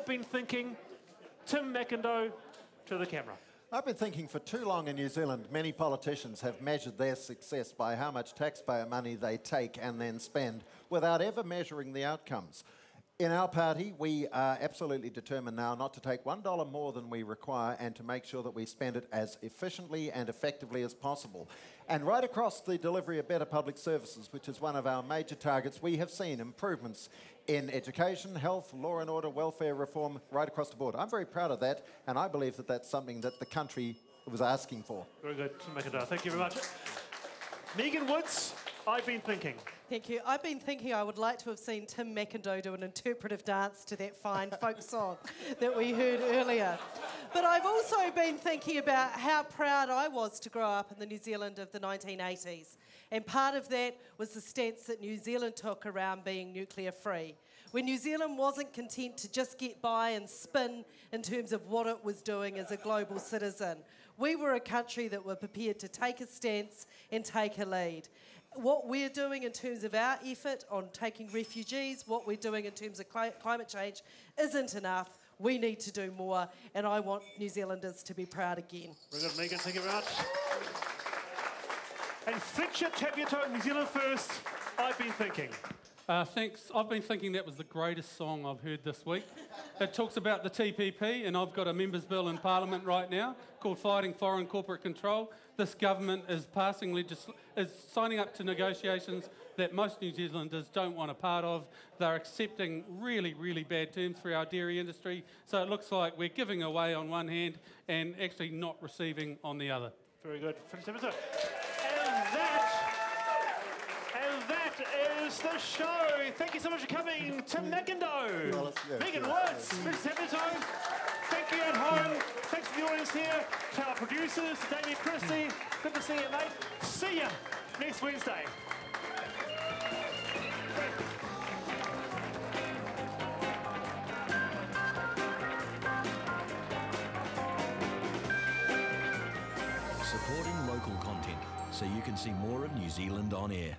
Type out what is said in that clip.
I've been thinking. Tim McIndoe to the camera. I've been thinking for too long in New Zealand, many politicians have measured their success by how much taxpayer money they take and then spend without ever measuring the outcomes. In our party, we are absolutely determined now not to take $1 more than we require and to make sure that we spend it as efficiently and effectively as possible. And right across the delivery of better public services, which is one of our major targets, we have seen improvements in education, health, law and order, welfare reform, right across the board. I'm very proud of that, and I believe that that's something that the country was asking for. Very good, Tim McIndoe. Thank you very much. Megan Woods, I've been thinking. Thank you. I've been thinking I would like to have seen Tim McIndoe do an interpretive dance to that fine folk song that we heard earlier. But I've also been thinking about how proud I was to grow up in the New Zealand of the 1980s. And part of that was the stance that New Zealand took around being nuclear free. When New Zealand wasn't content to just get by and spin in terms of what it was doing as a global citizen. We were a country that were prepared to take a stance and take a lead. What we're doing in terms of our effort on taking refugees, what we're doing in terms of climate change isn't enough. We need to do more, and I want New Zealanders to be proud again. Very good, Megan. Thank you very much. And Fletcher Tapiato, New Zealand First, I've been thinking. Thanks. I've been thinking that was the greatest song I've heard this week. It talks about the TPP, and I've got a members' bill in Parliament right now called Fighting Foreign Corporate Control. This government is is signing up to negotiations that most New Zealanders don't want a part of. They're accepting really, really bad terms for our dairy industry. So it looks like we're giving away on one hand and actually not receiving on the other. Very good. And that is the show. Thank you so much for coming, Tim McIndoe, Megan Woods, Fletcher Tapiato. Thank you at home. Thanks to the audience here. To our producers, Damien Christie. Good to see you, mate. See ya next Wednesday. Supporting local content so you can see more of New Zealand on air.